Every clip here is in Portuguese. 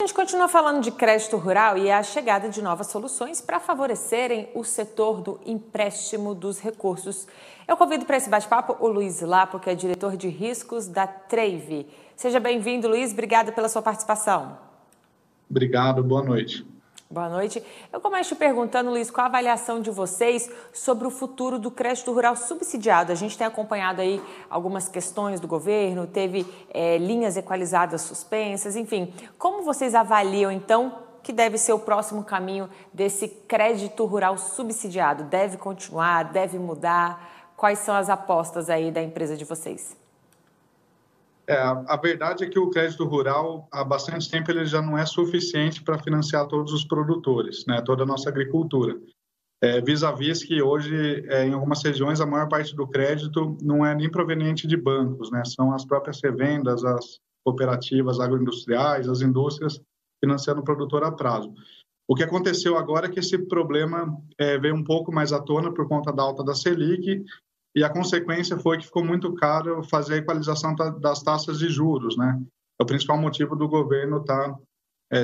A gente continua falando de crédito rural e a chegada de novas soluções para favorecerem o setor do empréstimo dos recursos. Eu convido para esse bate-papo o Luiz Lapo, que é diretor de riscos da Treive. Seja bem-vindo, Luiz. Obrigada pela sua participação. Obrigado, boa noite. Boa noite. Eu começo te perguntando, Luiz, qual a avaliação de vocês sobre o futuro do crédito rural subsidiado? A gente tem acompanhado aí algumas questões do governo, teve linhas equalizadas suspensas, enfim. Como vocês avaliam, então, que deve ser o próximo caminho desse crédito rural subsidiado? Deve continuar? Deve mudar? Quais são as apostas aí da empresa de vocês? A verdade é que o crédito rural, há bastante tempo, ele já não é suficiente para financiar todos os produtores, né, toda a nossa agricultura. Vis-à-vis que hoje, em algumas regiões, a maior parte do crédito não é nem proveniente de bancos, né, são as próprias revendas, as cooperativas agroindustriais, as indústrias financiando o produtor a prazo. O que aconteceu agora é que esse problema veio um pouco mais à tona por conta da alta da Selic, e a consequência foi que ficou muito caro fazer a equalização das taxas de juros, né? É o principal motivo do governo estar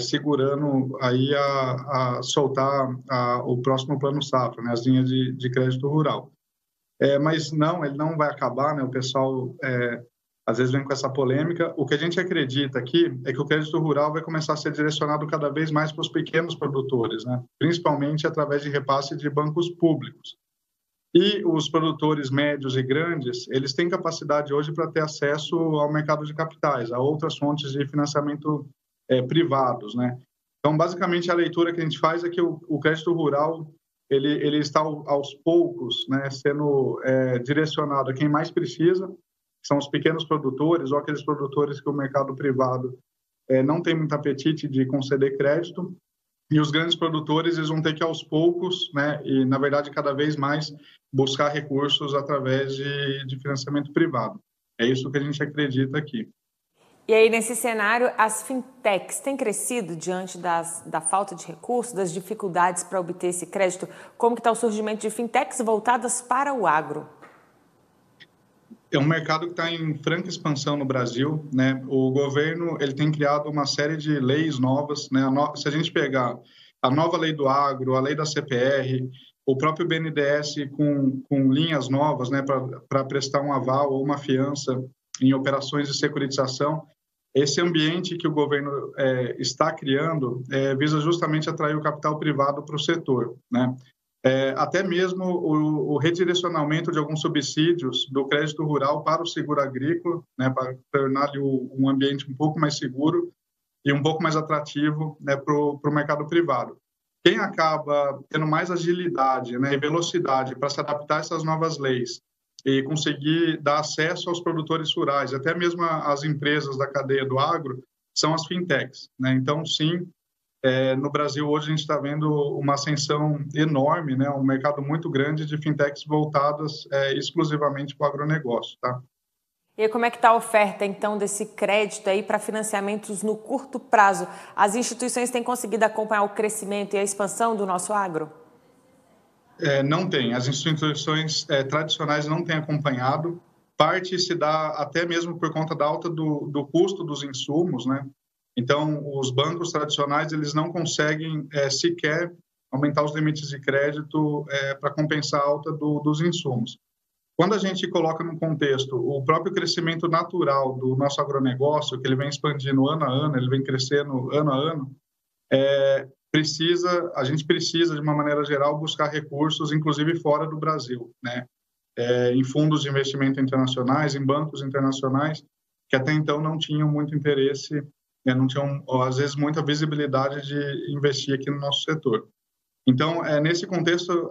segurando aí a soltar o próximo plano safra, né? As linhas de crédito rural. Mas não, ele não vai acabar, né? O pessoal às vezes vem com essa polêmica. O que a gente acredita aqui é que o crédito rural vai começar a ser direcionado cada vez mais para os pequenos produtores, né? Principalmente através de repasse de bancos públicos. E os produtores médios e grandes, eles têm capacidade hoje para ter acesso ao mercado de capitais, a outras fontes de financiamento privados, né? Então, basicamente, a leitura que a gente faz é que o crédito rural, ele está aos poucos, né, sendo direcionado a quem mais precisa, que são os pequenos produtores ou aqueles produtores que o mercado privado não tem muito apetite de conceder crédito. E os grandes produtores, eles vão ter que, aos poucos, né, e, na verdade, cada vez mais, buscar recursos através de financiamento privado. É isso que a gente acredita aqui. E aí, nesse cenário, as fintechs têm crescido diante da falta de recursos, das dificuldades para obter esse crédito? Como que está o surgimento de fintechs voltadas para o agro? É um mercado que está em franca expansão no Brasil, né? O governo ele tem criado uma série de leis novas, né? Se a gente pegar a nova lei do agro, a lei da CPR, o próprio BNDES com linhas novas, né? Para prestar um aval ou uma fiança em operações de securitização, esse ambiente que o governo está criando visa justamente atrair o capital privado para o setor, né? Até mesmo o redirecionamento de alguns subsídios do crédito rural para o seguro agrícola, né, para tornar-lhe um ambiente um pouco mais seguro e um pouco mais atrativo, né, para o mercado privado. Quem acaba tendo mais agilidade, né, e velocidade para se adaptar a essas novas leis e conseguir dar acesso aos produtores rurais, até mesmo às empresas da cadeia do agro, são as fintechs, né? Então, sim, no Brasil, hoje, a gente está vendo uma ascensão enorme, né? Um mercado muito grande de fintechs voltadas exclusivamente para o agronegócio, tá? E como é que está a oferta, então, desse crédito aí para financiamentos no curto prazo? As instituições têm conseguido acompanhar o crescimento e a expansão do nosso agro? Não tem. As instituições tradicionais não têm acompanhado. Parte se dá até mesmo por conta da alta do custo dos insumos, né? Então, os bancos tradicionais, eles não conseguem sequer aumentar os limites de crédito para compensar a alta dos insumos. Quando a gente coloca no contexto o próprio crescimento natural do nosso agronegócio, que ele vem expandindo ano a ano, ele vem crescendo ano a ano, a gente precisa, de uma maneira geral, buscar recursos, inclusive fora do Brasil, né? Em fundos de investimento internacionais, em bancos internacionais, que até então não tinham muito interesse, não tinham, às vezes, muita visibilidade de investir aqui no nosso setor. Então, nesse contexto,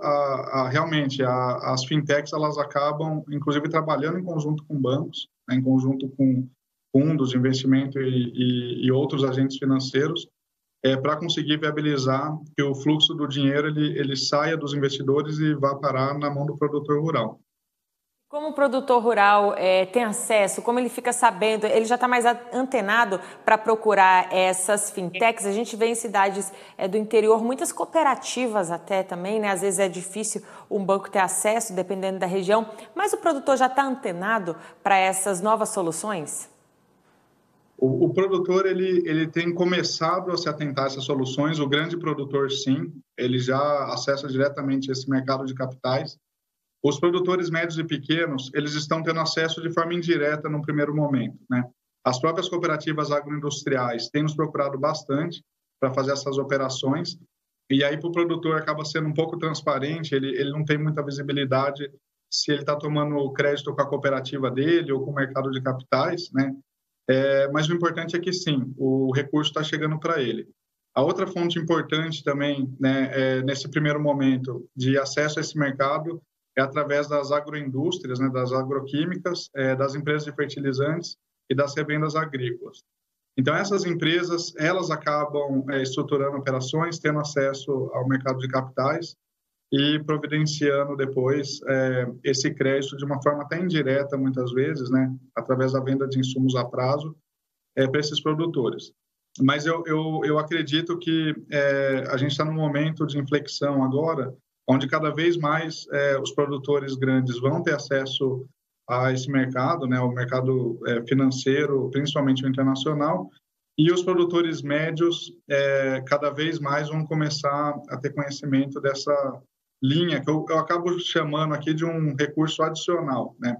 realmente, as fintechs, elas acabam, inclusive, trabalhando em conjunto com bancos, né, em conjunto com fundos de investimento e outros agentes financeiros, para conseguir viabilizar que o fluxo do dinheiro ele saia dos investidores e vá parar na mão do produtor rural. Como o produtor rural tem acesso, como ele fica sabendo, ele já está mais antenado para procurar essas fintechs? A gente vê em cidades do interior muitas cooperativas até também, né? Às vezes é difícil um banco ter acesso, dependendo da região, mas o produtor já está antenado para essas novas soluções? O produtor ele tem começado a se atentar a essas soluções. O grande produtor, sim, ele já acessa diretamente esse mercado de capitais. Os produtores médios e pequenos, eles estão tendo acesso de forma indireta no primeiro momento, né? As próprias cooperativas agroindustriais têm nos procurado bastante para fazer essas operações, e aí para o produtor acaba sendo um pouco transparente, ele não tem muita visibilidade se ele está tomando crédito com a cooperativa dele ou com o mercado de capitais, né? Mas o importante é que sim, o recurso está chegando para ele. A outra fonte importante também, né, nesse primeiro momento de acesso a esse mercado é através das agroindústrias, né, das agroquímicas, das empresas de fertilizantes e das revendas agrícolas. Então, essas empresas, elas acabam estruturando operações, tendo acesso ao mercado de capitais e providenciando depois esse crédito de uma forma até indireta, muitas vezes, né, através da venda de insumos a prazo para esses produtores. Mas eu acredito que a gente está num momento de inflexão agora, onde cada vez mais os produtores grandes vão ter acesso a esse mercado, né, o mercado financeiro, principalmente o internacional, e os produtores médios cada vez mais vão começar a ter conhecimento dessa linha, que eu acabo chamando aqui de um recurso adicional, né?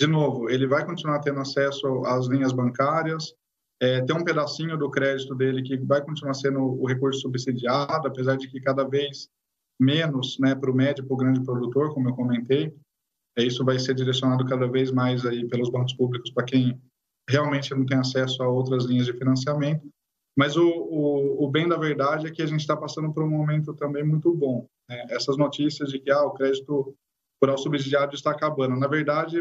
De novo, ele vai continuar tendo acesso às linhas bancárias, tem um pedacinho do crédito dele que vai continuar sendo o recurso subsidiado, apesar de que cada vez menos, né, para o médio e para o grande produtor, como eu comentei. Isso vai ser direcionado cada vez mais aí pelos bancos públicos para quem realmente não tem acesso a outras linhas de financiamento. Mas o bem da verdade é que a gente está passando por um momento também muito bom, né? Essas notícias de que o crédito rural subsidiado está acabando. Na verdade,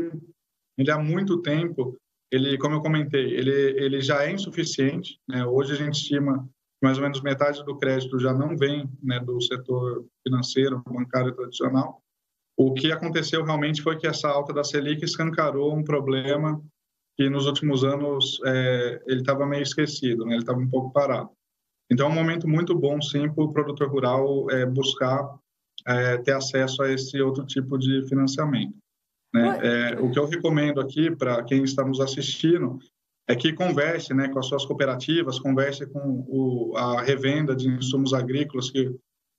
ele há muito tempo, como eu comentei, ele já é insuficiente, né? Hoje a gente estima que mais ou menos metade do crédito já não vem, né, do setor financeiro, bancário tradicional. O que aconteceu realmente foi que essa alta da Selic escancarou um problema que nos últimos anos ele estava meio esquecido, né? Ele estava um pouco parado. Então é um momento muito bom, sim, para o produtor rural buscar ter acesso a esse outro tipo de financiamento, né? O que eu recomendo aqui para quem está nos assistindo é que converse, né, com as suas cooperativas, converse com a revenda de insumos agrícolas que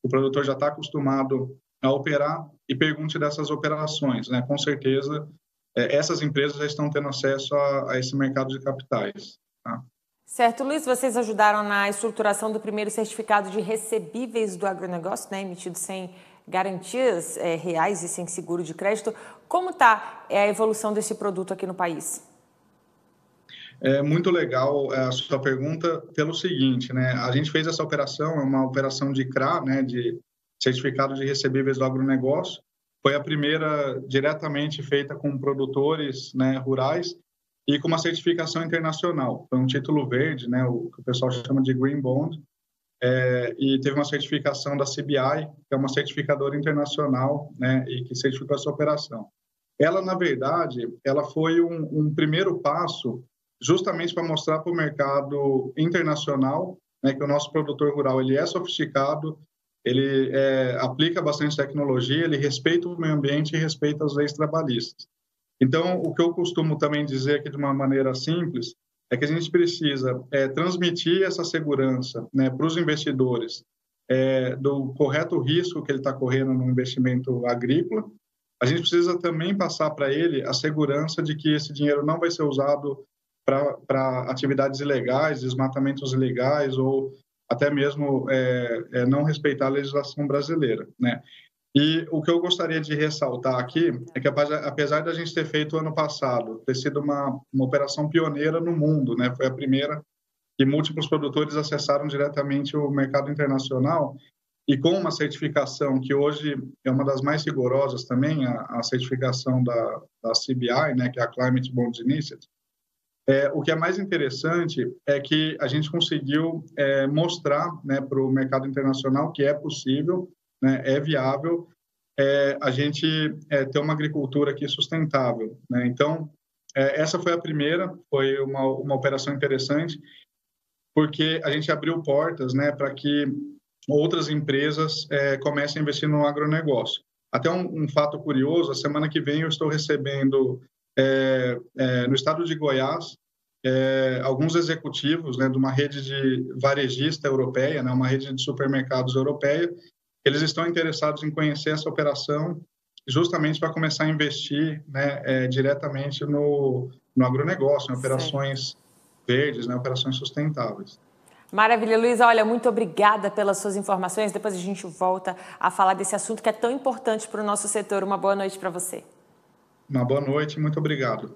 o produtor já está acostumado a operar e pergunte dessas operações, né? Com certeza, essas empresas já estão tendo acesso a esse mercado de capitais. Tá? Certo, Luiz, vocês ajudaram na estruturação do primeiro certificado de recebíveis do agronegócio, né, emitido sem garantias reais e sem seguro de crédito. Como está a evolução desse produto aqui no país? É muito legal a sua pergunta pelo seguinte, né? A gente fez essa operação, é uma operação de CRA, né, de Certificado de Recebíveis do Agronegócio. Foi a primeira diretamente feita com produtores, né, rurais e com uma certificação internacional. Foi um título verde, né, o que o pessoal chama de Green Bond, e teve uma certificação da CBI, que é uma certificadora internacional, né, e que certificou essa operação. Ela, na verdade, ela foi um primeiro passo justamente para mostrar para o mercado internacional, né, que o nosso produtor rural ele é sofisticado, ele aplica bastante tecnologia, ele respeita o meio ambiente e respeita as leis trabalhistas. Então, o que eu costumo também dizer aqui de uma maneira simples é que a gente precisa transmitir essa segurança, né, para os investidores do correto risco que ele está correndo no investimento agrícola. A gente precisa também passar para ele a segurança de que esse dinheiro não vai ser usado para atividades ilegais, desmatamentos ilegais ou até mesmo não respeitar a legislação brasileira, né? E o que eu gostaria de ressaltar aqui é que, apesar da gente ter feito ano passado, ter sido uma operação pioneira no mundo, né? Foi a primeira que múltiplos produtores acessaram diretamente o mercado internacional e com uma certificação que hoje é uma das mais rigorosas também, a certificação da CBI, né? Que é a Climate Bonds Initiative. O que é mais interessante é que a gente conseguiu mostrar, né, para o mercado internacional que é possível, né, é viável a gente ter uma agricultura aqui sustentável, né? Então, essa foi a primeira, foi uma operação interessante, porque a gente abriu portas, né, para que outras empresas comecem a investir no agronegócio. Até um fato curioso, a semana que vem eu estou recebendo no estado de Goiás alguns executivos, né, de uma rede de varejista europeia, né, uma rede de supermercados europeia, eles estão interessados em conhecer essa operação justamente para começar a investir, né, diretamente no agronegócio, em operações verdes, né, operações sustentáveis. Maravilha, Luiz. Olha, muito obrigada pelas suas informações. Depois a gente volta a falar desse assunto que é tão importante para o nosso setor. Uma boa noite para você. Uma boa noite, muito obrigado.